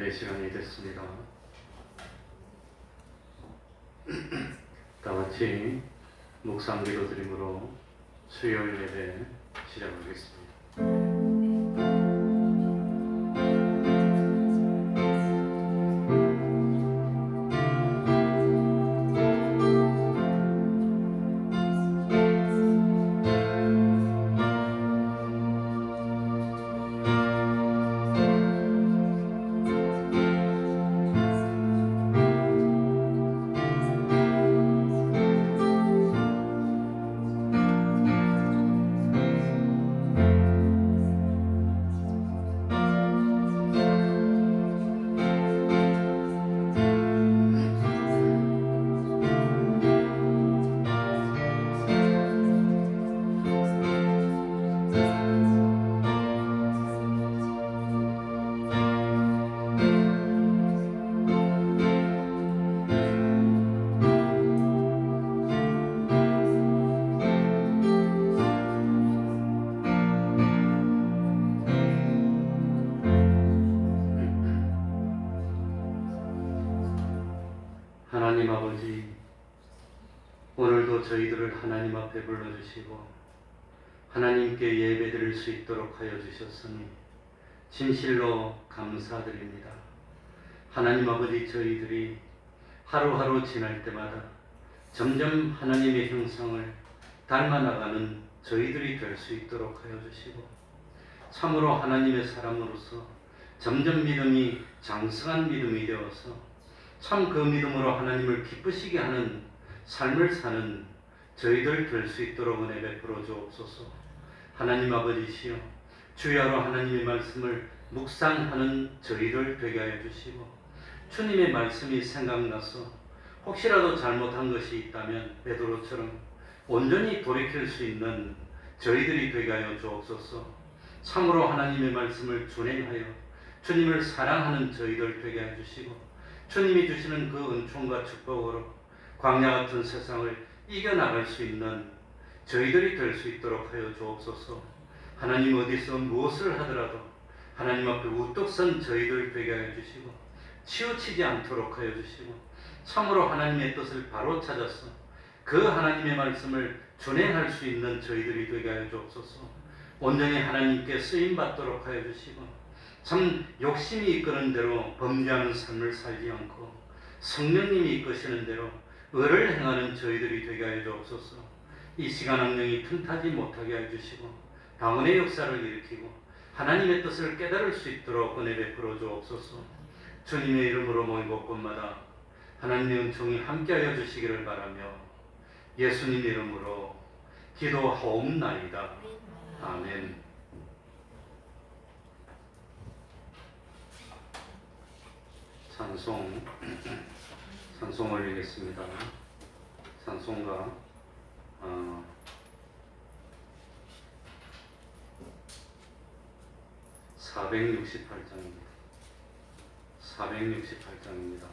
예배 시간이 됐습니다. 다 같이 묵상 기도드림으로 수요일 예배 시작하겠습니다. 하나님 아버지, 오늘도 저희들을 하나님 앞에 불러주시고 하나님께 예배드릴 수 있도록 하여 주셨으니 진실로 감사드립니다. 하나님 아버지, 저희들이 하루하루 지날 때마다 점점 하나님의 형상을 닮아나가는 저희들이 될 수 있도록 하여 주시고, 참으로 하나님의 사람으로서 점점 믿음이 장성한 믿음이 되어서 참 그 믿음으로 하나님을 기쁘시게 하는 삶을 사는 저희들 될 수 있도록 은혜 베풀어 주옵소서. 하나님 아버지시여, 주야로 하나님의 말씀을 묵상하는 저희들 되게 하여 주시고, 주님의 말씀이 생각나서 혹시라도 잘못한 것이 있다면 베드로처럼 온전히 돌이킬 수 있는 저희들이 되게 하여 주옵소서. 참으로 하나님의 말씀을 준행하여 주님을 사랑하는 저희들 되게 하여 주시고, 주님이 주시는 그 은총과 축복으로 광야 같은 세상을 이겨나갈 수 있는 저희들이 될 수 있도록 하여 주옵소서. 하나님 어디서 무엇을 하더라도 하나님 앞에 우뚝 선 저희들 되게 하여 주시고, 치우치지 않도록 하여 주시고, 참으로 하나님의 뜻을 바로 찾아서 그 하나님의 말씀을 준행할 수 있는 저희들이 되게 하여 주옵소서. 온전히 하나님께 쓰임받도록 하여 주시고, 참 욕심이 이끄는 대로 범죄하는 삶을 살지 않고 성령님이 이끄시는 대로 의를 행하는 저희들이 되게 하여 주옵소서. 이 시간 악령이 틈타지 못하게 하여 주시고 방언의 역사를 일으키고 하나님의 뜻을 깨달을 수 있도록 은혜 베풀어 주옵소서. 주님의 이름으로 모인 곳곳마다 하나님의 은총이 함께하여 주시기를 바라며 예수님 이름으로 기도하옵나이다. 아멘. 찬송 올리겠습니다. 찬송가 468장입니다. 468장입니다.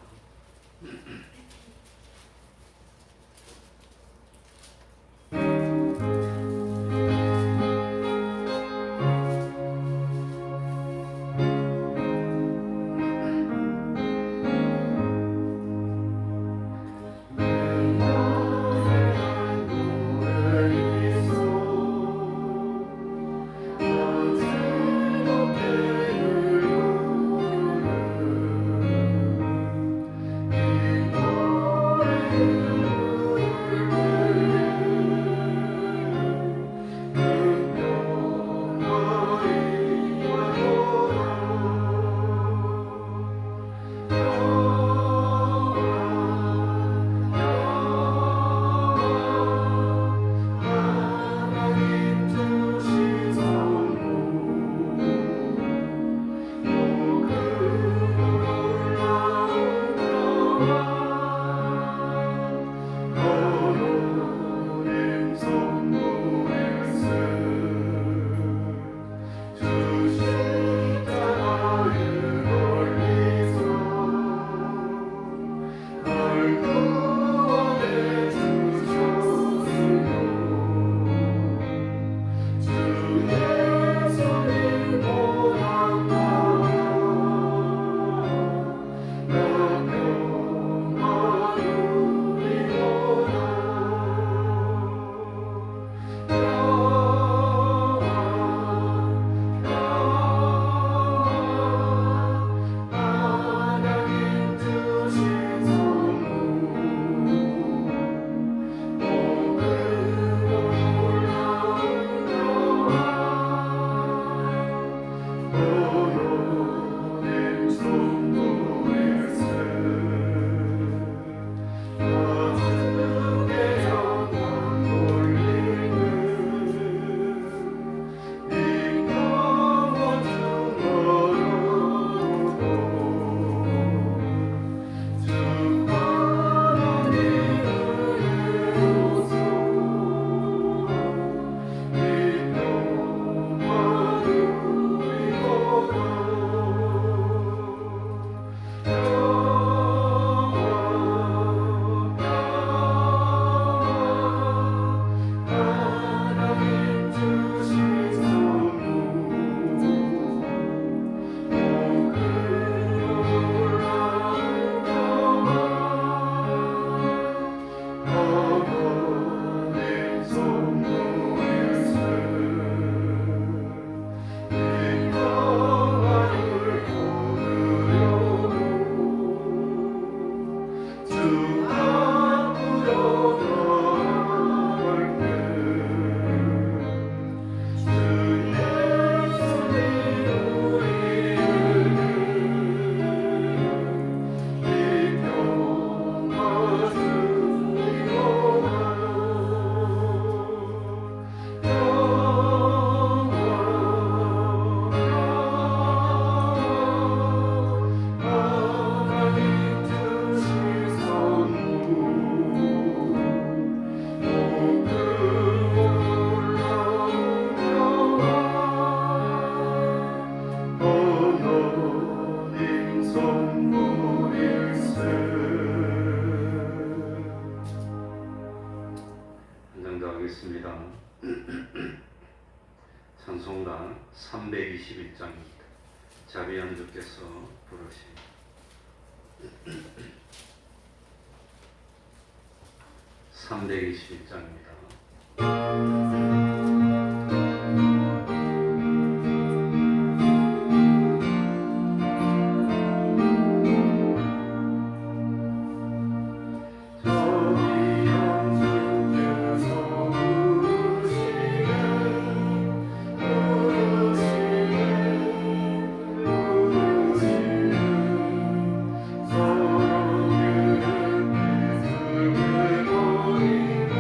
주 앞으로 나아갈게. 주 예수님 우리에게 이 평화 주시옵소서. 하나님 주신 선물 하나님 선물일세. 한 장 더 하겠습니다. 찬송가 321장입니다. 자비안주께서 부르신 321장입니다. 사랑의 빛을 내버리고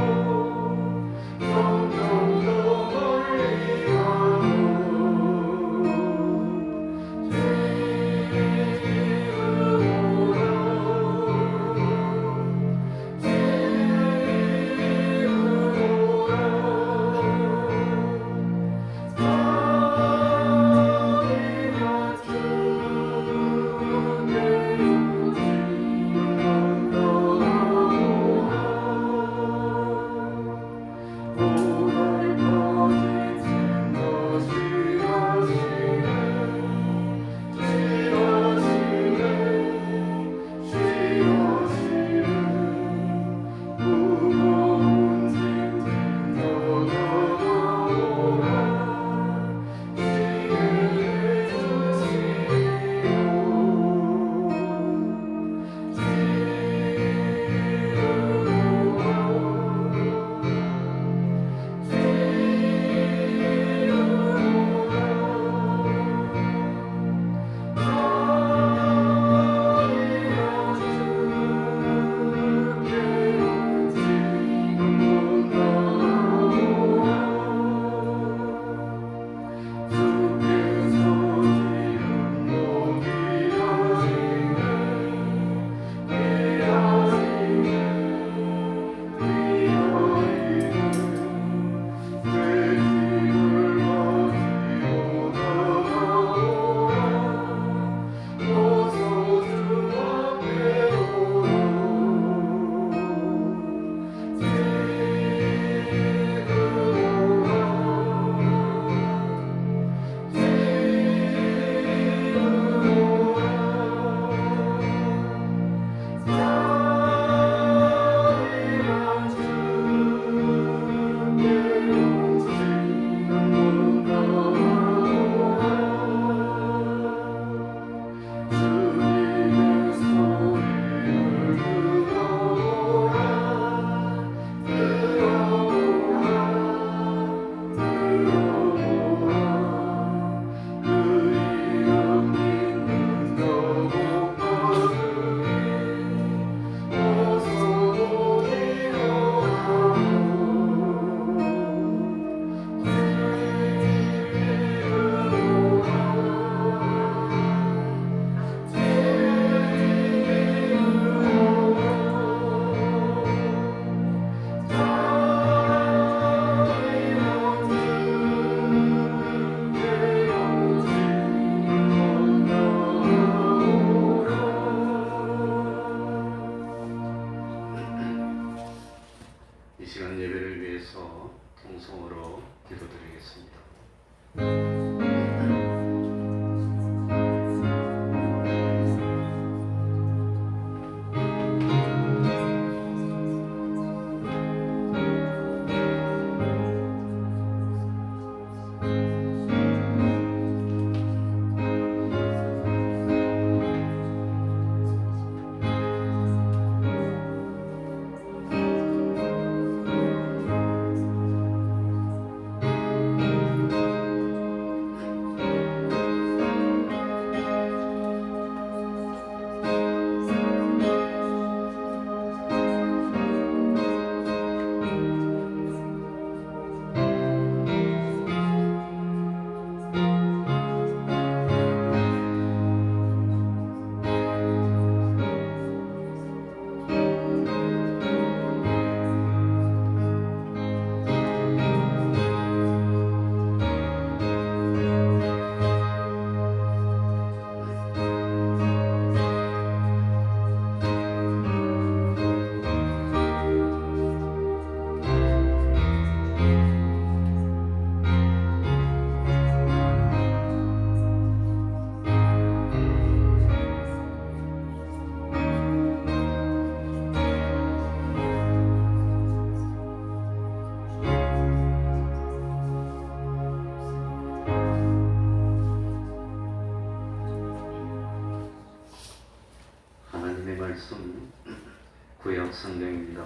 구약 성경입니다.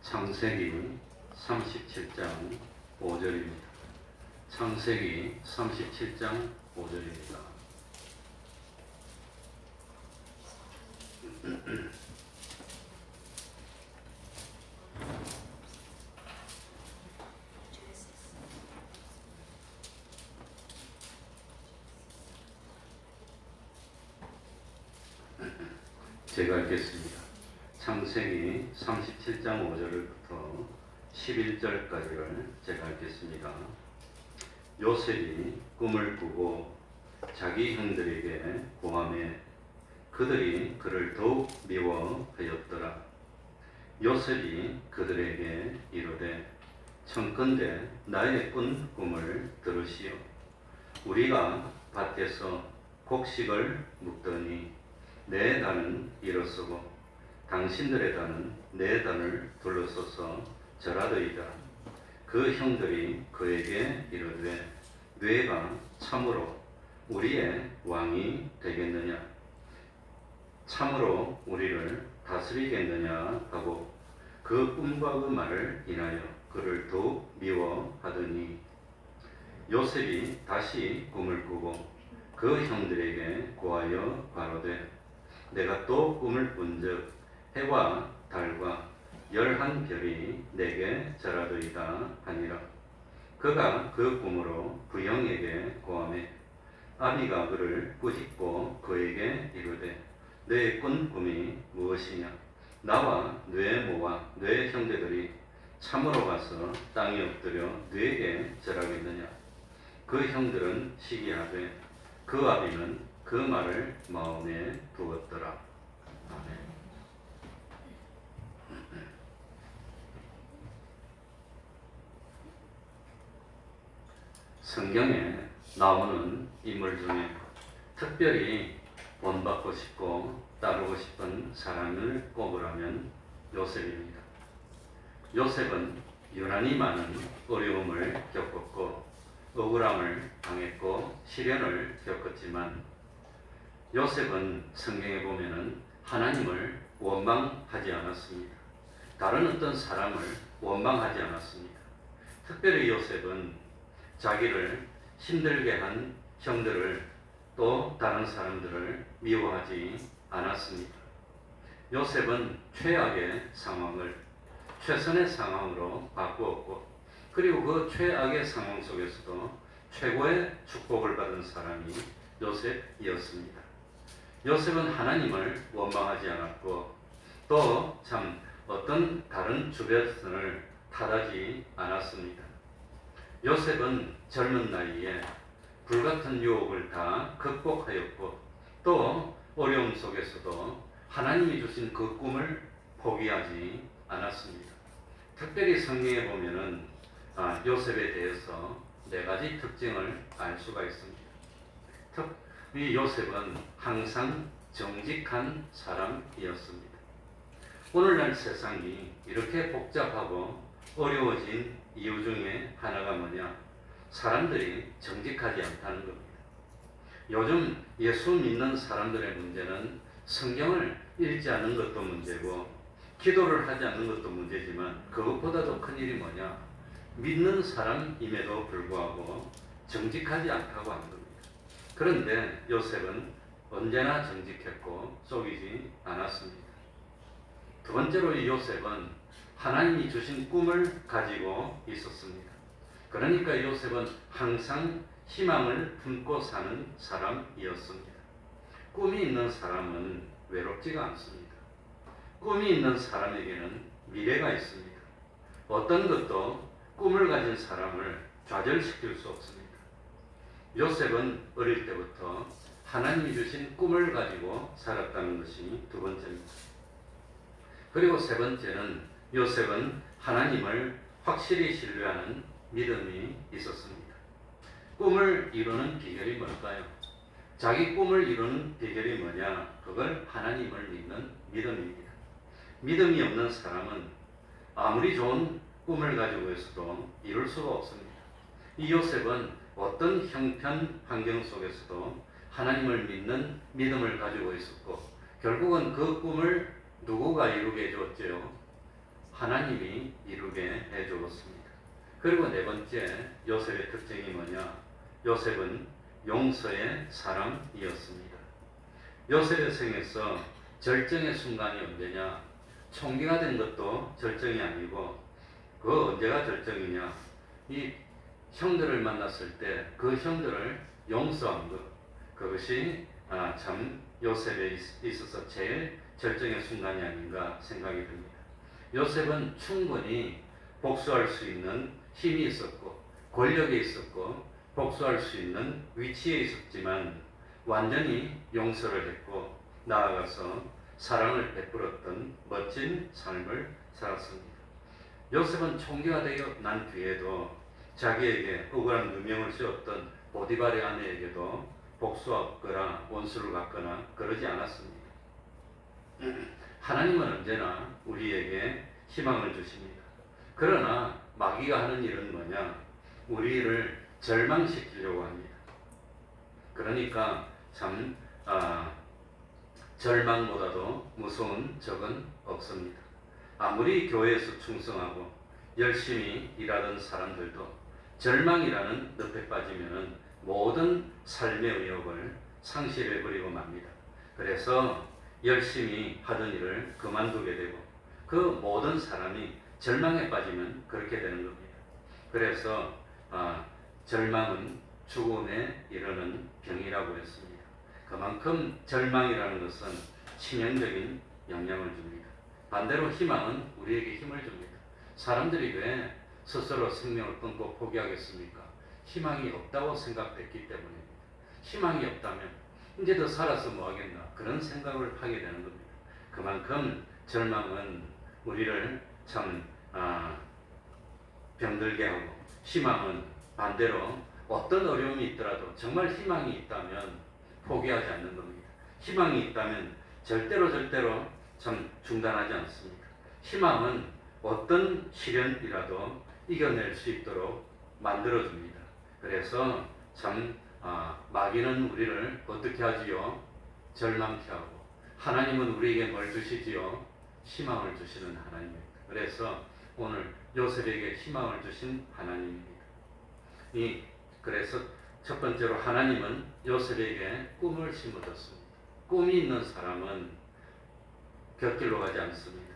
창세기 37장 5절입니다. 창세기 37장 5절입니다. 제가 읽겠습니다. 창세기 37장 5절부터 11절까지를 제가 읽겠습니다. 요셉이 꿈을 꾸고 자기 형들에게 고하매 그들이 그를 더욱 미워하였더라. 요셉이 그들에게 이르되 청컨대 나의 꾼 꿈을 들으시오. 우리가 밭에서 곡식을 묵더니 내 단은 일어서고 당신들의 단은 내 단을 둘러서서 절하더이다. 그 형들이 그에게 이르되 뇌가 참으로 우리의 왕이 되겠느냐? 참으로 우리를 다스리겠느냐? 하고 그 꿈과 그 말을 인하여 그를 더욱 미워하더니 요셉이 다시 꿈을 꾸고 그 형들에게 고하여 가로되 내가 또 꿈을 꾼즉 해와 달과 11별이 내게 절하더이다 하니라. 그가 그 꿈으로 부형에게 고하매 아비가 그를 꾸짖고 그에게 이르되 내 꾼 꿈이 무엇이냐? 나와 뇌 모와 뇌 형제들이 참으로 가서 땅에 엎드려 뇌에게 절하겠느냐? 그 형들은 시기하되 그 아비는 그 말을 마음에 두었더라. 아멘. 성경에 나오는 인물 중에 특별히 본받고 싶고 따르고 싶은 사람을 꼽으라면 요셉입니다. 요셉은 유난히 많은 어려움을 겪었고 억울함을 당했고 시련을 겪었지만 요셉은 성경에 보면은 하나님을 원망하지 않았습니다. 다른 어떤 사람을 원망하지 않았습니다. 특별히 요셉은 자기를 힘들게 한 형들을 또 다른 사람들을 미워하지 않았습니다. 요셉은 최악의 상황을 최선의 상황으로 바꾸었고 그리고 그 최악의 상황 속에서도 최고의 축복을 받은 사람이 요셉이었습니다. 요셉은 하나님을 원망하지 않았고 또 참 어떤 다른 주변선을 타다지 않았습니다. 요셉은 젊은 나이에 불같은 유혹을 다 극복하였고 또 어려움 속에서도 하나님이 주신 그 꿈을 포기하지 않았습니다. 특별히 성경에 보면은 요셉에 대해서 4가지 특징을 알 수가 있습니다. 이 요셉은 항상 정직한 사람이었습니다. 오늘날 세상이 이렇게 복잡하고 어려워진 이유 중에 하나가 뭐냐? 사람들이 정직하지 않다는 겁니다. 요즘 예수 믿는 사람들의 문제는 성경을 읽지 않는 것도 문제고 기도를 하지 않는 것도 문제지만 그것보다도 큰 일이 뭐냐? 믿는 사람임에도 불구하고 정직하지 않다고 하는 겁니다. 그런데 요셉은 언제나 정직했고 속이지 않았습니다. 두 번째로 이 요셉은 하나님이 주신 꿈을 가지고 있었습니다. 그러니까 요셉은 항상 희망을 품고 사는 사람이었습니다. 꿈이 있는 사람은 외롭지가 않습니다. 꿈이 있는 사람에게는 미래가 있습니다. 어떤 것도 꿈을 가진 사람을 좌절시킬 수 없습니다. 요셉은 어릴 때부터 하나님이 주신 꿈을 가지고 살았다는 것이 두 번째입니다. 그리고 세 번째는 요셉은 하나님을 확실히 신뢰하는 믿음이 있었습니다. 꿈을 이루는 비결이 뭘까요? 자기 꿈을 이루는 비결이 뭐냐? 그걸 하나님을 믿는 믿음입니다. 믿음이 없는 사람은 아무리 좋은 꿈을 가지고 있어도 이룰 수가 없습니다. 이 요셉은 어떤 형편 환경 속에서도 하나님을 믿는 믿음을 가지고 있었고 결국은 그 꿈을 누구가 이루게 해주었죠? 하나님이 이루게 해주었습니다. 그리고 네 번째 요셉의 특징이 뭐냐? 요셉은 용서의 사람이었습니다. 요셉의 생에서 절정의 순간이 언제냐? 총기가 된 것도 절정이 아니고 그 언제가 절정이냐? 이 형들을 만났을 때 그 형들을 용서한 것, 그것이 참 요셉에 있어서 제일 절정의 순간이 아닌가 생각이 듭니다. 요셉은 충분히 복수할 수 있는 힘이 있었고 권력이 있었고 복수할 수 있는 위치에 있었지만 완전히 용서를 했고 나아가서 사랑을 베풀었던 멋진 삶을 살았습니다. 요셉은 총기가 되어 난 뒤에도 자기에게 억울한 누명을 씌웠던 보디발의 아내에게도 복수하거나 원수를 갚거나 그러지 않았습니다. 하나님은 언제나 우리에게 희망을 주십니다. 그러나 마귀가 하는 일은 뭐냐? 우리를 절망시키려고 합니다. 그러니까 참 절망보다도 무서운 적은 없습니다. 아무리 교회에서 충성하고 열심히 일하던 사람들도 절망이라는 늪에 빠지면 모든 삶의 의욕을 상실해버리고 맙니다. 그래서 열심히 하던 일을 그만두게 되고 그 모든 사람이 절망에 빠지면 그렇게 되는 겁니다. 그래서 절망은 죽음에 이르는 병이라고 했습니다. 그만큼 절망이라는 것은 치명적인 영향을 줍니다. 반대로 희망은 우리에게 힘을 줍니다. 사람들이 왜 스스로 생명을 끊고 포기하겠습니까? 희망이 없다고 생각됐기 때문입니다. 희망이 없다면 이제 더 살아서 뭐 하겠나 그런 생각을 하게 되는 겁니다. 그만큼 절망은 우리를 참 병들게 하고 희망은 반대로 어떤 어려움이 있더라도 정말 희망이 있다면 포기하지 않는 겁니다. 희망이 있다면 절대로 참 중단하지 않습니다. 희망은 어떤 시련이라도 이겨낼 수 있도록 만들어줍니다. 그래서 참 마귀는 우리를 어떻게 하지요? 절망케 하고 하나님은 우리에게 뭘 주시지요? 희망을 주시는 하나님입니다. 그래서 오늘 요셉에게 희망을 주신 하나님입니다. 그래서 첫 번째로 하나님은 요셉에게 꿈을 심어줬습니다. 꿈이 있는 사람은 곁길로 가지 않습니다.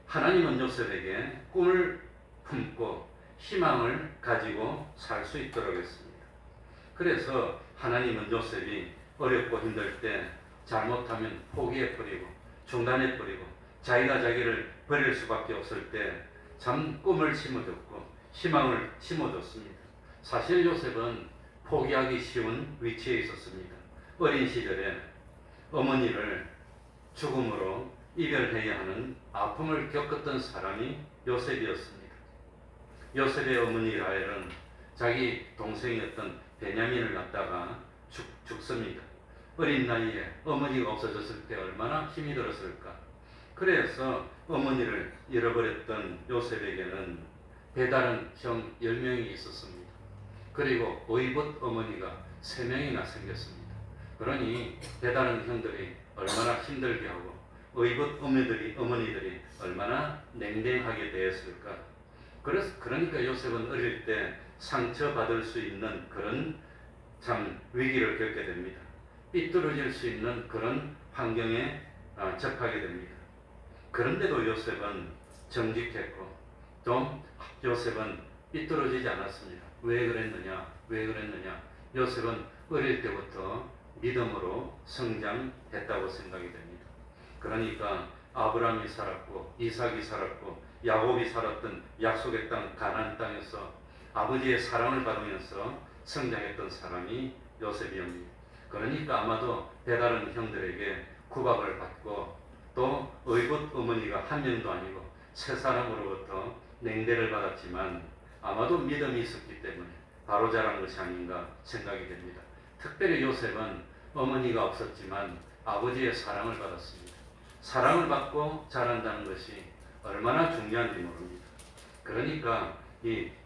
하나님은 요셉에게 꿈을 품고 희망을 가지고 살 수 있도록 했습니다. 그래서 하나님은 요셉이 어렵고 힘들 때 잘못하면 포기해버리고 중단해버리고 자기가 자기를 버릴 수밖에 없을 때 참 꿈을 심어줬고 희망을 심어줬습니다. 사실 요셉은 포기하기 쉬운 위치에 있었습니다. 어린 시절에 어머니를 죽음으로 이별해야 하는 아픔을 겪었던 사람이 요셉이었습니다. 요셉의 어머니 라헬은 자기 동생이었던 베냐민을 낳다가 죽습니다. 어린 나이에 어머니가 없어졌을 때 얼마나 힘이 들었을까. 그래서 어머니를 잃어버렸던 요셉에게는 배다른 형 10명이 있었습니다. 그리고 의붓 어머니가 3명이나 생겼습니다. 그러니 배다른 형들이 얼마나 힘들게 하고 의붓 어머니들이 얼마나 냉랭하게 대했을까. 그러니까 요셉은 어릴 때 상처받을 수 있는 그런 참 위기를 겪게 됩니다. 삐뚤어질 수 있는 그런 환경에 접하게 됩니다. 그런데도 요셉은 정직했고 또 요셉은 삐뚤어지지 않았습니다. 왜 그랬느냐? 요셉은 어릴 때부터 믿음으로 성장했다고 생각이 됩니다. 그러니까 아브라함이 살았고 이삭이 살았고 야곱이 살았던 약속의 땅 가나안 땅에서 아버지의 사랑을 받으면서 성장했던 사람이 요셉이옵니다. 그러니까 아마도 배다른 형들에게 구박을 받고 또 의붓 어머니가 한 명도 아니고 세 사람으로부터 냉대를 받았지만 아마도 믿음이 있었기 때문에 바로 자란 것이 아닌가 생각이 됩니다. 특별히 요셉은 어머니가 없었지만 아버지의 사랑을 받았습니다. 사랑을 받고 자란다는 것이 얼마나 중요한지 모릅니다. 그러니까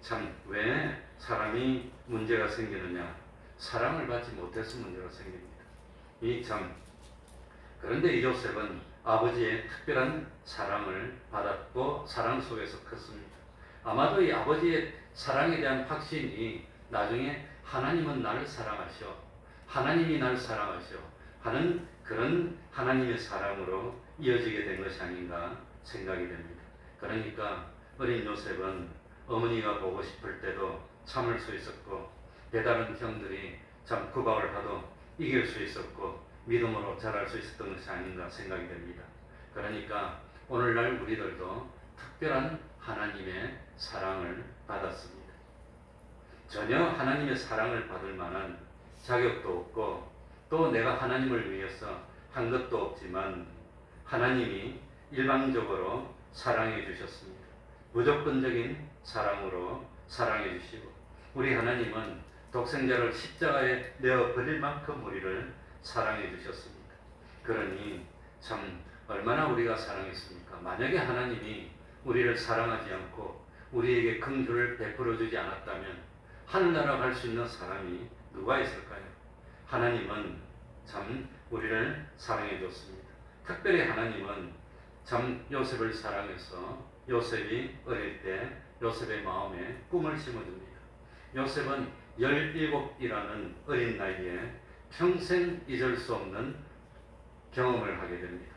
참 왜 사람이 문제가 생기느냐? 사랑을 받지 못해서 문제가 생깁니다. 그런데 이 요셉은 아버지의 특별한 사랑을 받았고 사랑 속에서 컸습니다. 아마도 이 아버지의 사랑에 대한 확신이 나중에 하나님은 나를 사랑하셔, 하나님이 나를 사랑하셔 하는 그런 하나님의 사랑으로 이어지게 된 것이 아닌가 생각이 됩니다. 그러니까 어린 요셉은 어머니가 보고 싶을 때도 참을 수 있었고 배다른 형들이 참 구박을 하도 이길 수 있었고 믿음으로 자랄 수 있었던 것이 아닌가 생각이 됩니다. 그러니까 오늘날 우리들도 특별한 하나님의 사랑을 받았습니다. 전혀 하나님의 사랑을 받을 만한 자격도 없고 또 내가 하나님을 위해서 한 것도 없지만 하나님이 일방적으로 사랑해 주셨습니다. 무조건적인 사랑으로 사랑해 주시고 우리 하나님은 독생자를 십자가에 내어 버릴 만큼 우리를 사랑해 주셨습니다. 그러니 참 얼마나 우리가 사랑했습니까? 만약에 하나님이 우리를 사랑하지 않고 우리에게 긍휼을 베풀어 주지 않았다면 하늘나라 갈 수 있는 사람이 누가 있을까요? 하나님은 참 우리를 사랑해 줬습니다. 특별히 하나님은 참 요셉을 사랑해서 요셉이 어릴 때 요셉의 마음에 꿈을 심어줍니다. 요셉은 17이라는 어린 나이에 평생 잊을 수 없는 경험을 하게 됩니다.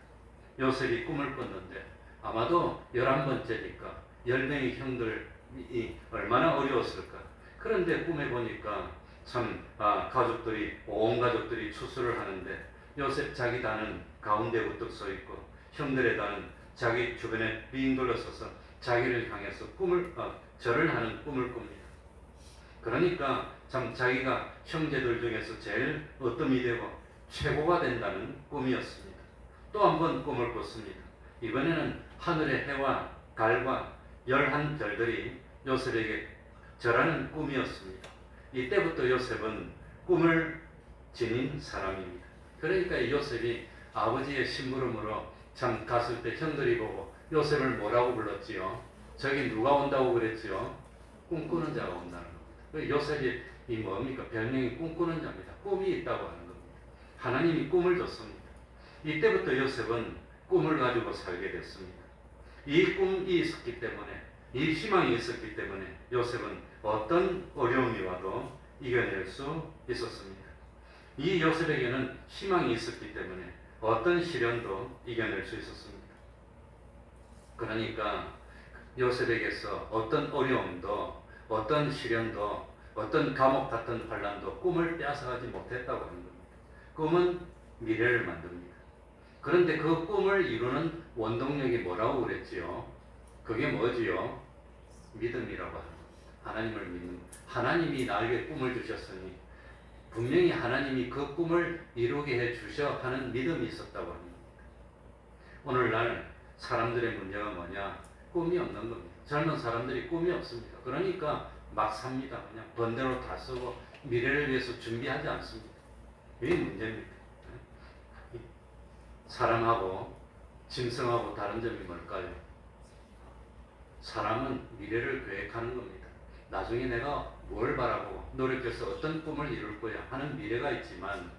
요셉이 꿈을 꿨는데 아마도 11번째니까 10명의 형들이 얼마나 어려웠을까. 그런데 꿈에 보니까 참 가족들이 온 가족들이 추수를 하는데 요셉 자기 단은 가운데 우뚝 서 있고 형들의 단은 자기 주변에 빙 돌려서서 자기를 향해서 절을 하는 꿈을 꿉니다. 그러니까 참 자기가 형제들 중에서 제일 어뜸이 되고 최고가 된다는 꿈이었습니다. 또 한 번 꿈을 꿨습니다. 이번에는 하늘의 해와 달과 11별들이 요셉에게 절하는 꿈이었습니다. 이때부터 요셉은 꿈을 지닌 사람입니다. 그러니까 요셉이 아버지의 심부름으로 참 갔을 때 형들이 보고 요셉을 뭐라고 불렀지요? 저기 누가 온다고 그랬지요? 꿈꾸는 자가 온다는 겁니다. 요셉이 이 뭡니까? 별명이 꿈꾸는 자입니다. 꿈이 있다고 하는 겁니다. 하나님이 꿈을 줬습니다. 이때부터 요셉은 꿈을 가지고 살게 됐습니다. 이 꿈이 있었기 때문에 이 희망이 있었기 때문에 요셉은 어떤 어려움이 와도 이겨낼 수 있었습니다. 이 요셉에게는 희망이 있었기 때문에 어떤 시련도 이겨낼 수 있었습니다. 그러니까 요셉에게서 어떤 어려움도 어떤 시련도 어떤 감옥 같은 환란도 꿈을 빼앗아가지 못했다고 하는 겁니다. 꿈은 미래를 만듭니다. 그런데 그 꿈을 이루는 원동력이 뭐라고 그랬지요? 그게 뭐지요? 믿음이라고 하는 겁니다. 하나님을 믿는 것. 하나님이 나에게 꿈을 주셨으니 분명히 하나님이 그 꿈을 이루게 해 주셔 하는 믿음이 있었다고 합니다. 오늘날 사람들의 문제가 뭐냐? 꿈이 없는 겁니다. 젊은 사람들이 꿈이 없습니다. 그러니까 막 삽니다. 그냥 번대로 다 쓰고 미래를 위해서 준비하지 않습니다. 이게 문제입니다. 사람하고 짐승하고 다른 점이 뭘까요? 사람은 미래를 계획하는 겁니다. 나중에 내가 뭘 바라고 노력해서 어떤 꿈을 이룰 거야 하는 미래가 있지만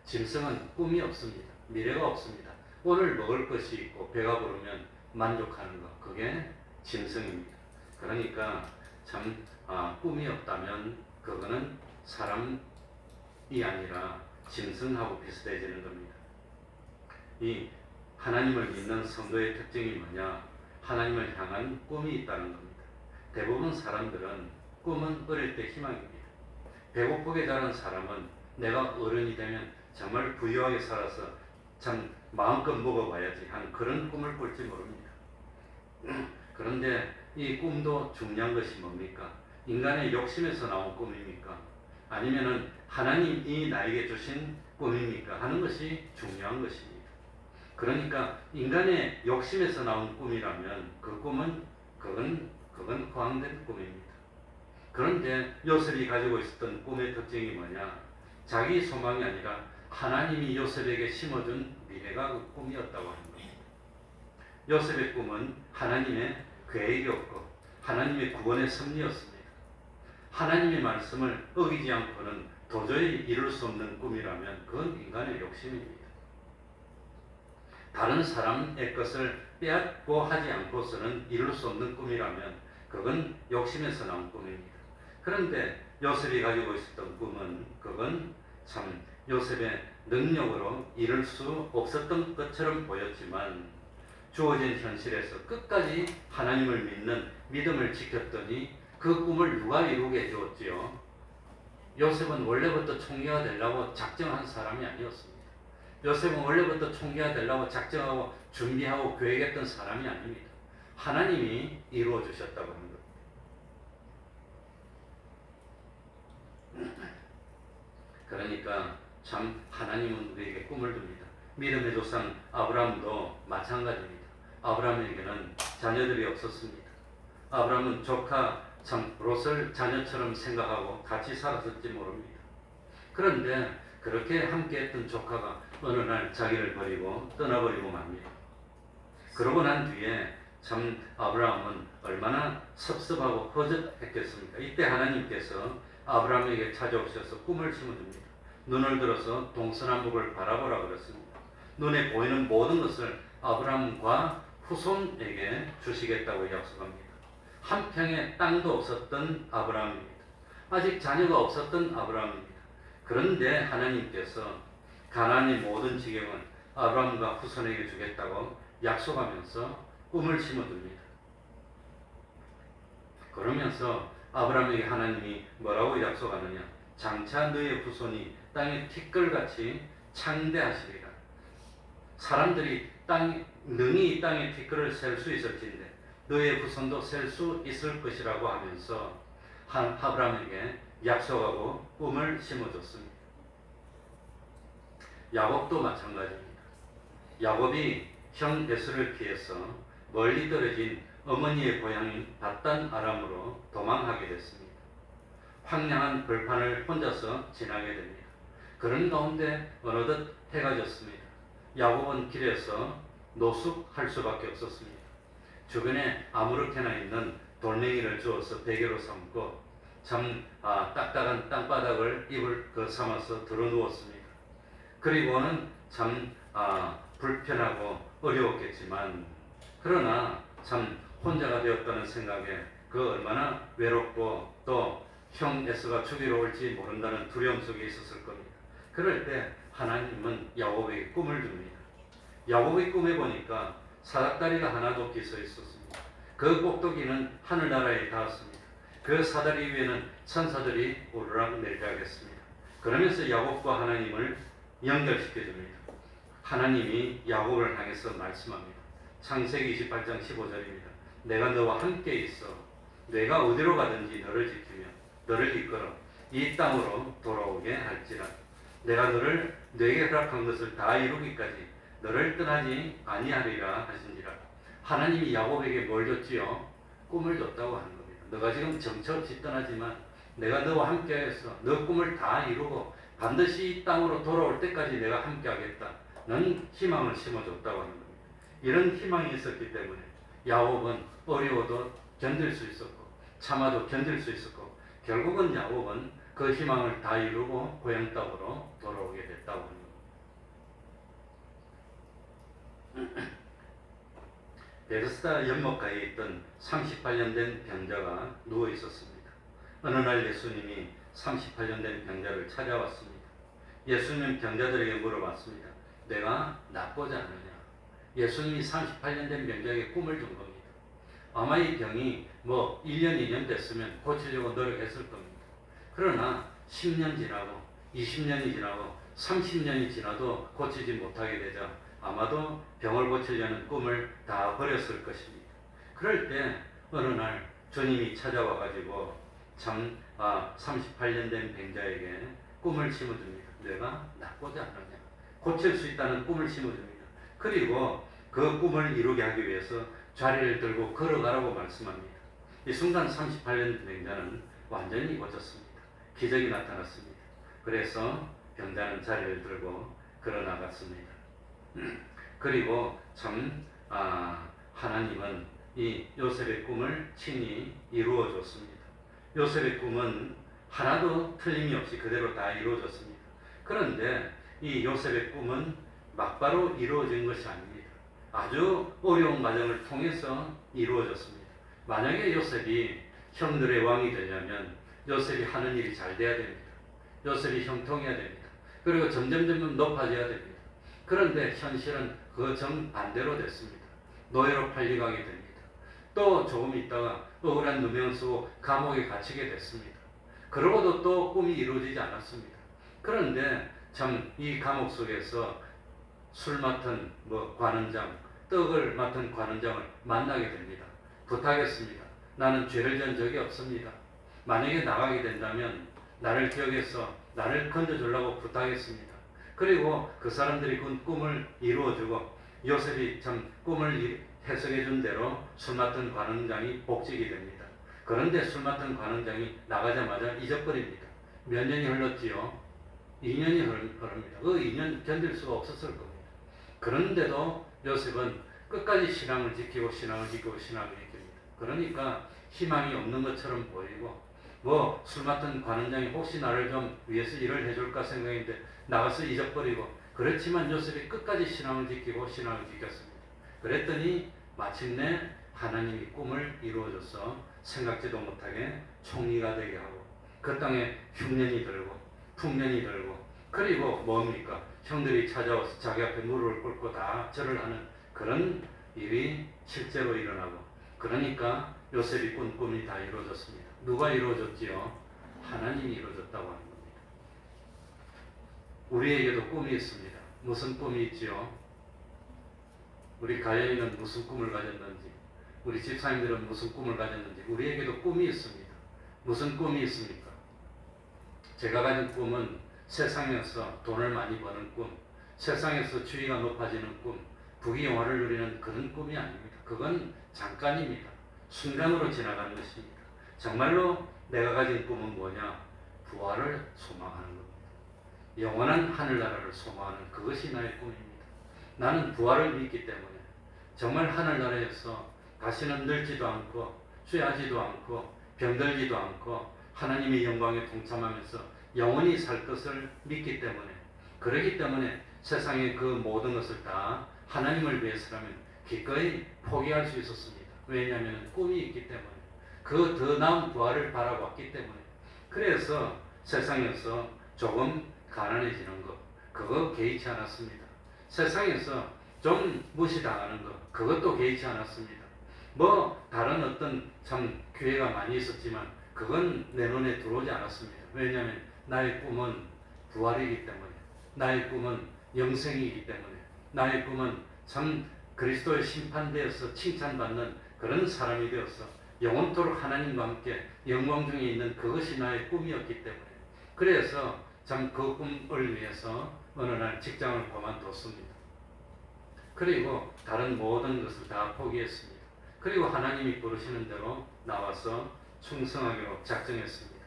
짐승은 꿈이 없습니다. 미래가 없습니다. 오늘 먹을 것이 있고 배가 부르면 만족하는 것, 그게 짐승입니다. 그러니까 참 꿈이 없다면 그거는 사람이 아니라 짐승하고 비슷해지는 겁니다. 이 하나님을 믿는 성도의 특징이 뭐냐? 하나님을 향한 꿈이 있다는 겁니다. 대부분 사람들은 꿈은 어릴 때 희망입니다. 배고프게 자란 사람은 내가 어른이 되면 정말 부유하게 살아서 참 마음껏 먹어봐야지 하는 그런 꿈을 꿀지 모릅니다. 그런데 이 꿈도 중요한 것이 뭡니까? 인간의 욕심에서 나온 꿈입니까? 아니면은 하나님이 나에게 주신 꿈입니까? 하는 것이 중요한 것입니다. 그러니까 인간의 욕심에서 나온 꿈이라면 그 꿈은 그건 허황된 꿈입니다. 그런데 요셉이 가지고 있었던 꿈의 특징이 뭐냐? 자기 소망이 아니라 하나님이 요셉에게 심어준 미래가 그 꿈이었다고 하는 겁니다. 요셉의 꿈은 하나님의 계획이었고 하나님의 구원의 섭리였습니다. 하나님의 말씀을 어기지 않고는 도저히 이룰 수 없는 꿈이라면 그건 인간의 욕심입니다. 다른 사람의 것을 빼앗고 하지 않고서는 이룰 수 없는 꿈이라면 그건 욕심에서 나온 꿈입니다. 그런데 요셉이 가지고 있었던 꿈은 그건 참 요셉의 능력으로 이룰 수 없었던 것처럼 보였지만 주어진 현실에서 끝까지 하나님을 믿는 믿음을 지켰더니 그 꿈을 누가 이루게 해주었지요? 요셉은 원래부터 총리가 되려고 작정한 사람이 아니었습니다. 요셉은 원래부터 총리가 되려고 작정하고 준비하고 계획했던 사람이 아닙니다. 하나님이 이루어 주셨다고 하는 겁니다. 그러니까 참 하나님은 우리에게 꿈을 줍니다. 믿음의 조상 아브라함도 마찬가지입니다. 아브라함에게는 자녀들이 없었습니다. 아브라함은 조카 참 롯을 자녀처럼 생각하고 같이 살았을지 모릅니다. 그런데 그렇게 함께했던 조카가 어느 날 자기를 버리고 떠나버리고 맙니다. 그러고 난 뒤에 참 아브라함은 얼마나 섭섭하고 허전했겠습니까? 이때 하나님께서 아브라함에게 찾아오셔서 꿈을 심어줍니다. 눈을 들어서 동서남북을 바라보라 그랬습니다. 눈에 보이는 모든 것을 아브라함과 후손에게 주시겠다고 약속합니다. 한 평의 땅도 없었던 아브라함입니다. 아직 자녀가 없었던 아브라함입니다. 그런데 하나님께서 가나안의 모든 지경은 아브라함과 후손에게 주겠다고 약속하면서 꿈을 심어줍니다. 그러면서 아브라함에게 하나님이 뭐라고 약속하느냐? 장차 너의 후손이 땅의 티끌같이 창대하시리라. 사람들이 능히 이 땅의 티끌을 셀 수 있을진데 너의 후손도 셀 수 있을 것이라고 하면서 아브라함에게 약속하고 꿈을 심어줬습니다. 야곱도 마찬가지입니다. 야곱이 형 에서를 피해서 멀리 떨어진 어머니의 고향인 밧단 아람으로 도망하게 됐습니다. 황량한 벌판을 혼자서 지나게 됩니다. 그런 가운데 어느덧 해가 졌습니다. 야곱은 길에서 노숙할 수밖에 없었습니다. 주변에 아무렇게나 있는 돌멩이를 주어서 베개로 삼고 참 딱딱한 땅바닥을 이불 삼아서 들어누웠습니다. 그리고는 참 불편하고 어려웠겠지만 그러나 참 혼자가 되었다는 생각에 그 얼마나 외롭고 또 형 에서가 죽이러 올지 모른다는 두려움 속에 있었을 겁니다. 그럴 때 하나님은 야곱에게 꿈을 줍니다. 야곱의 꿈에 보니까 사닥다리가 하나 높이 서 있었습니다. 그 꼭대기는 하늘나라에 닿았습니다. 그 사다리 위에는 천사들이 오르락 내리락 했습니다. 그러면서 야곱과 하나님을 연결시켜 줍니다. 하나님이 야곱을 향해서 말씀합니다. 창세기 28장 15절입니다. 내가 너와 함께 있어 내가 어디로 가든지 너를 지키며 너를 이끌어 이 땅으로 돌아오게 할지라. 내가 너에게 허락한 것을 다 이루기까지 너를 떠나지 아니하리라 하신지라. 하나님이 야곱에게 뭘 줬지요? 꿈을 줬다고 하는 겁니다. 너가 지금 정처없이 떠나지만 내가 너와 함께해서 너 꿈을 다 이루고 반드시 이 땅으로 돌아올 때까지 내가 함께하겠다. 는 희망을 심어줬다고 하는 겁니다. 이런 희망이 있었기 때문에 야곱은 어려워도 견딜 수 있었고 참아도 견딜 수 있었고 결국은 야곱은 그 희망을 다 이루고 고향 땅으로 돌아오게 됐다고 합니다. 베데스다 연못가에 있던 38년 된 병자가 누워 있었습니다. 어느 날 예수님이 38년 된 병자를 찾아왔습니다. 예수님 병자들에게 물어봤습니다. 내가 낫고자 하느냐? 예수님이 38년 된 병자에게 꿈을 준 겁니다. 아마 이 병이 1년, 2년 됐으면 고치려고 노력했을 겁니다. 그러나 10년 지나고 20년이 지나고 30년이 지나도 고치지 못하게 되자 아마도 병을 고치려는 꿈을 다 버렸을 것입니다. 그럴 때 어느 날 주님이 찾아와 가지고 참 38년 된 병자에게 꿈을 심어줍니다. 내가 낫고자 하느냐? 고칠 수 있다는 꿈을 심어줍니다. 그리고 그 꿈을 이루게 하기 위해서 자리를 들고 걸어가라고 말씀합니다. 이 순간 38년 병자는 완전히 고쳤습니다. 기적이 나타났습니다. 그래서 병자는 자리를 들고 걸어 나갔습니다. 그리고 참 하나님은 이 요셉의 꿈을 친히 이루어 줬습니다. 요셉의 꿈은 하나도 틀림이 없이 그대로 다 이루어졌습니다. 그런데 이 요셉의 꿈은 막바로 이루어진 것이 아닙니다. 아주 어려운 과정을 통해서 이루어졌습니다. 만약에 요셉이 형들의 왕이 되려면 요셉이 하는 일이 잘 돼야 됩니다. 요셉이 형통해야 됩니다. 그리고 점점 높아져야 됩니다. 그런데 현실은 그 정반대로 됐습니다. 노예로 팔려가게 됩니다. 또 조금 있다가 억울한 누명 쓰고 감옥에 갇히게 됐습니다. 그러고도 또 꿈이 이루어지지 않았습니다. 그런데 참 이 감옥 속에서 술 맡은 관원장, 떡을 맡은 관원장을 만나게 됩니다. 부탁했습니다. 나는 죄를 진 적이 없습니다. 만약에 나가게 된다면 나를 기억해서 나를 건져주려고 부탁했습니다. 그리고 그 사람들이 꾼 꿈을 이루어주고 요셉이 참 꿈을 해석해준 대로 술 맡은 관원장이 복직이 됩니다. 그런데 술 맡은 관원장이 나가자마자 잊어버립니다. 몇 년이 흘렀지요? 2년이 흐릅니다. 그 2년 견딜 수가 없었을 겁니다. 그런데도 요셉은 끝까지 신앙을 지키고 신앙을 지킵니다. 그러니까 희망이 없는 것처럼 보이고 술 맡은 관원장이 혹시 나를 좀 위해서 일을 해줄까 생각했는데 나가서 잊어버리고 그렇지만 요셉이 끝까지 신앙을 지키고 신앙을 지켰습니다. 그랬더니 마침내 하나님이 꿈을 이루어줘서 생각지도 못하게 총리가 되게 하고 그 땅에 흉년이 들고 풍년이 들고 그리고 뭡니까? 형들이 찾아와서 자기 앞에 무릎을 꿇고 다 절을 하는 그런 일이 실제로 일어나고 그러니까 요셉이 꾼 꿈이 다 이루어졌습니다. 누가 이루어졌지요? 하나님이 이루어졌다고 하는 겁니다. 우리에게도 꿈이 있습니다. 무슨 꿈이 있지요? 우리 가연이는 무슨 꿈을 가졌는지 우리 집사님들은 무슨 꿈을 가졌는지 우리에게도 꿈이 있습니다. 무슨 꿈이 있습니까? 제가 가진 꿈은 세상에서 돈을 많이 버는 꿈, 세상에서 주의가 높아지는 꿈, 부귀영화를 누리는 그런 꿈이 아닙니다. 그건 잠깐입니다. 순간으로 지나가는 것입니다. 정말로 내가 가진 꿈은 뭐냐? 부활을 소망하는 겁니다. 영원한 하늘나라를 소망하는 그것이 나의 꿈입니다. 나는 부활을 믿기 때문에 정말 하늘나라에서 다시는 늙지도 않고 쇠하지도 않고 병들지도 않고 하나님의 영광에 동참하면서 영원히 살 것을 믿기 때문에 그러기 때문에 세상의 그 모든 것을 다 하나님을 위해서라면 기꺼이 포기할 수 있었습니다. 왜냐하면 꿈이 있기 때문에 그 더 나은 부활을 바라봤기 때문에 그래서 세상에서 조금 가난해지는 것 그거 개의치 않았습니다. 세상에서 좀 무시당하는 것 그것도 개의치 않았습니다. 다른 어떤 참 기회가 많이 있었지만 그건 내 눈에 들어오지 않았습니다. 왜냐하면 나의 꿈은 부활이기 때문에 나의 꿈은 영생이기 때문에 나의 꿈은 참 그리스도의 심판되어서 칭찬받는 그런 사람이 되어서 영원토록 하나님과 함께 영광 중에 있는 그것이 나의 꿈이었기 때문에 그래서 참 그 꿈을 위해서 어느 날 직장을 그만뒀습니다. 그리고 다른 모든 것을 다 포기했습니다. 그리고 하나님이 부르시는 대로 나와서 충성하기로 작정했습니다.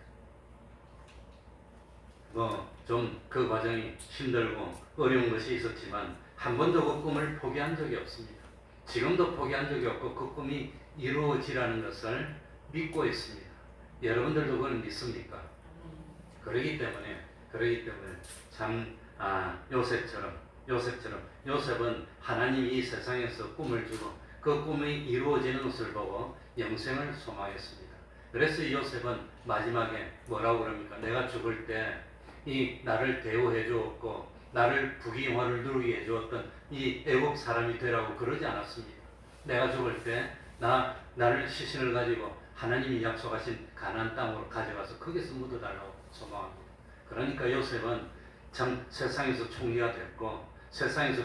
좀 그 과정이 힘들고 어려운 것이 있었지만 한 번도 그 꿈을 포기한 적이 없습니다. 지금도 포기한 적이 없고 그 꿈이 이루어지라는 것을 믿고 있습니다. 여러분들도 그걸 믿습니까? 그러기 때문에 참 요셉은 하나님이 이 세상에서 꿈을 주고 그 꿈이 이루어지는 것을 보고 영생을 소망했습니다. 그래서 요셉은 마지막에 뭐라고 그럽니까? 내가 죽을 때 이 나를 대우해 주었고 나를 부귀영화를 누리게 해 주었던 이 애국 사람이 되라고 그러지 않았습니다. 내가 죽을 때 나를 시신을 가지고 하나님이 약속하신 가나안 땅으로 가져가서 거기서 묻어달라고 소망합니다. 그러니까 요셉은 참 세상에서 총리가 됐고 세상에서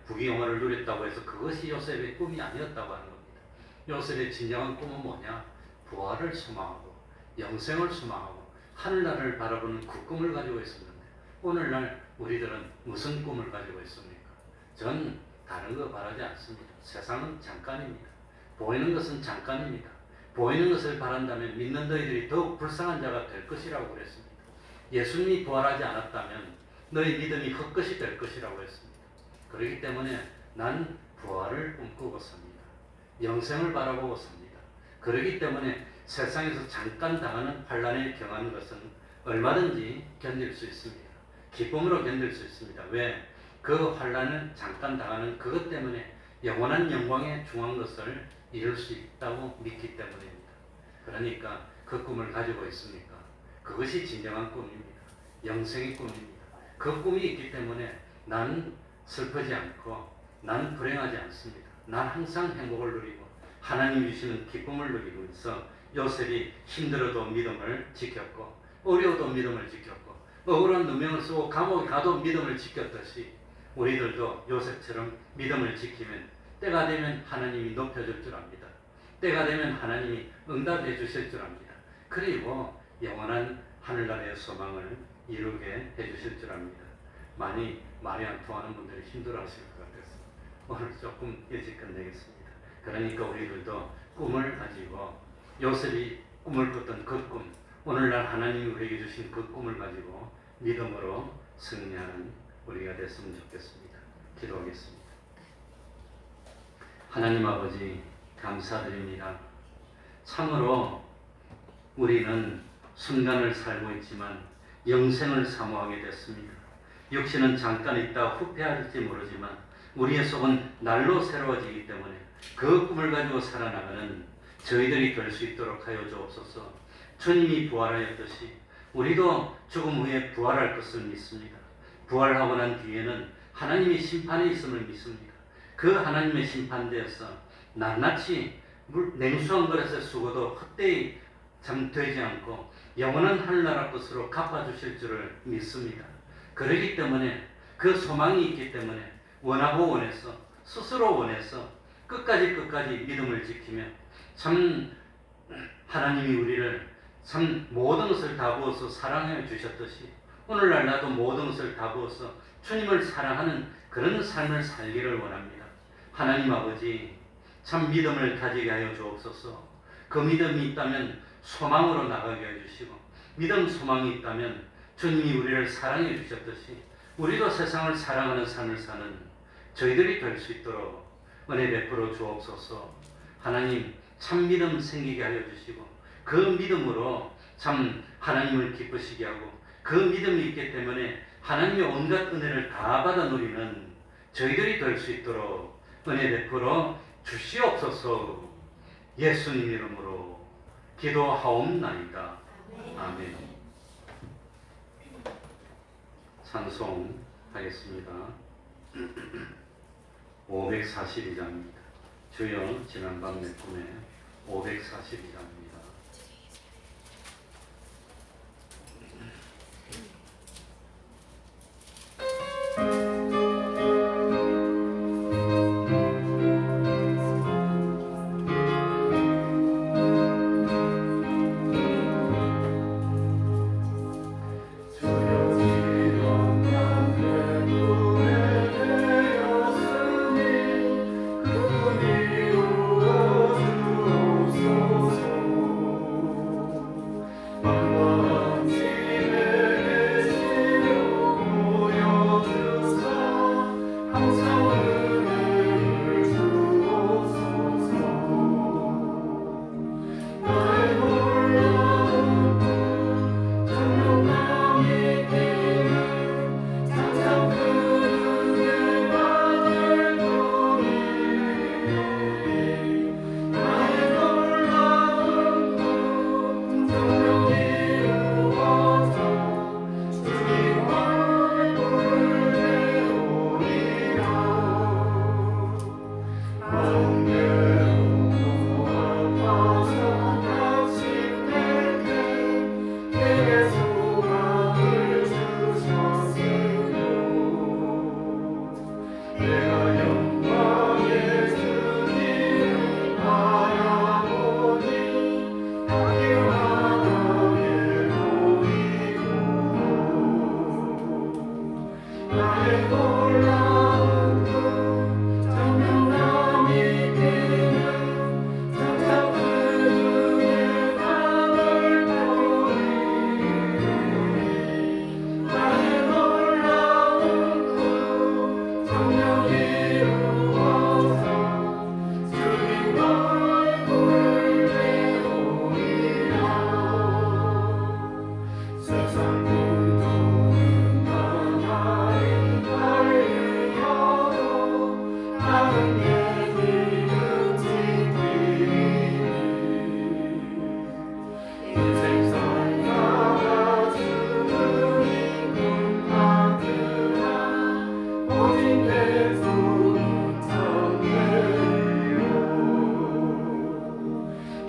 부귀영화를 누렸다고 해서 그것이 요셉의 꿈이 아니었다고 하는 겁니다. 요셉의 진정한 꿈은 뭐냐? 부활을 소망하고 영생을 소망하고 하늘나라를 바라보는 그 꿈을 가지고 있었는데 오늘날 우리들은 무슨 꿈을 가지고 있습니까? 전 다른 거 바라지 않습니다. 세상은 잠깐입니다. 보이는 것은 잠깐입니다. 보이는 것을 바란다면 믿는 너희들이 더욱 불쌍한 자가 될 것이라고 그랬습니다. 예수님이 부활하지 않았다면 너희 믿음이 헛것이 될 것이라고 했습니다. 그렇기 때문에 난 부활을 꿈꾸고 삽니다. 영생을 바라보고 삽니다. 그렇기 때문에 세상에서 잠깐 당하는 환난에 경하는 것은 얼마든지 견딜 수 있습니다. 기쁨으로 견딜 수 있습니다. 왜? 그 환난을 잠깐 당하는 그것 때문에 영원한 영광의 중한 것을 이룰 수 있다고 믿기 때문입니다. 그러니까 그 꿈을 가지고 있습니까? 그것이 진정한 꿈입니다. 영생의 꿈입니다. 그 꿈이 있기 때문에 난 슬프지 않고 난 불행하지 않습니다. 난 항상 행복을 누리고 하나님 주시는 기쁨을 누리고 있어 요셉이 힘들어도 믿음을 지켰고 어려워도 믿음을 지켰고 억울한 누명을 쓰고 감옥에 가도 믿음을 지켰듯이 우리들도 요셉처럼 믿음을 지키면 때가 되면 하나님이 높여줄 줄 압니다. 때가 되면 하나님이 응답해 주실 줄 압니다. 그리고 영원한 하늘나라의 소망을 이루게 해주실 줄 압니다. 많이 말이 안 통하는 분들이 힘들어하실 것 같아서 오늘 조금 일찍 끝내겠습니다. 그러니까 우리들도 꿈을 가지고 요셉이 꿈을 꿨던 그 꿈, 오늘날 하나님이 우리에게 주신 그 꿈을 가지고 믿음으로 승리하는 우리가 됐으면 좋겠습니다. 기도하겠습니다. 하나님 아버지 감사드립니다. 참으로 우리는 순간을 살고 있지만 영생을 사모하게 됐습니다. 육신은 잠깐 있다 후패할지 모르지만 우리의 속은 날로 새로워지기 때문에 그 꿈을 가지고 살아나가는 저희들이 될 수 있도록 하여 주옵소서. 주님이 부활하였듯이 우리도 죽음 후에 부활할 것을 믿습니다. 부활하고 난 뒤에는 하나님의 심판이 있음을 믿습니다. 그 하나님의 심판대에서 낱낱이 냉수한 그릇에 수고도 헛되이 되지 않고 영원한 하늘나라 것으로 갚아주실 줄을 믿습니다. 그러기 때문에 그 소망이 있기 때문에 원하고 원해서 스스로 원해서 끝까지 믿음을 지키며 참 하나님이 우리를 참 모든 것을 다 부어서 사랑해 주셨듯이 오늘날 나도 모든 것을 다 부어서 주님을 사랑하는 그런 삶을 살기를 원합니다. 하나님 아버지 참 믿음을 가지게 하여 주옵소서. 그 믿음이 있다면 소망으로 나가게 해주시고 믿음 소망이 있다면 주님이 우리를 사랑해 주셨듯이 우리도 세상을 사랑하는 삶을 사는 저희들이 될 수 있도록 은혜 베풀어 주옵소서. 하나님 참 믿음 생기게 하여 주시고 그 믿음으로 참 하나님을 기쁘시게 하고 그 믿음이 있기 때문에 하나님의 온갖 은혜를 다 받아 누리는 저희들이 될 수 있도록 은혜 베풀어 주시옵소서. 예수님 이름으로 기도하옵나이다. 아멘. 찬송하겠습니다. 542장입니다. 주여 지난밤 내 꿈에 542장입니다. 주옵소서.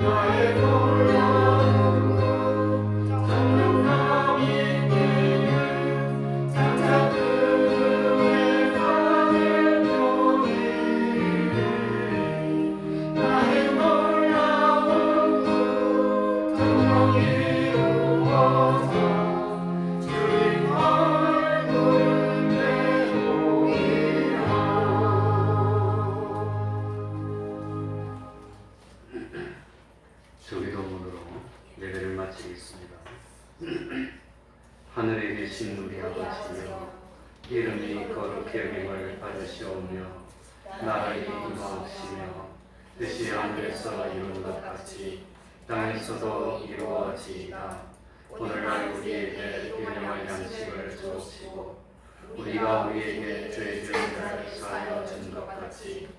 나의 놀라운 것 정령감 있기는 장자들의 하늘 편이 나의 놀라운 것 정령 이루어져 주님 얼굴을 배우리라. 주기도문으로 예배를 마치겠습니다. 하늘에 계신 우리 아버지여, 이름이 거룩히 여김을 받으시오며 나라의 임하옵시며 뜻이 하늘에서 이룬 것 같이 땅에서도 이루어지이다. 오늘날 우리에게 일용할 양식을 주옵시고 우리가 우리에게 죄 지은 자를 사하여 준 것 같이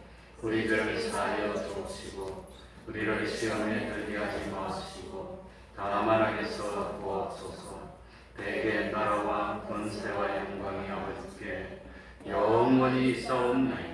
우리 죄를 사하여 주옵시고 우리를 시험에 들게 하지 마시고 다만 악에서 구하옵소서. 대개 나라와 권세와 영광이 아버지께 영원히 있사옵나이다.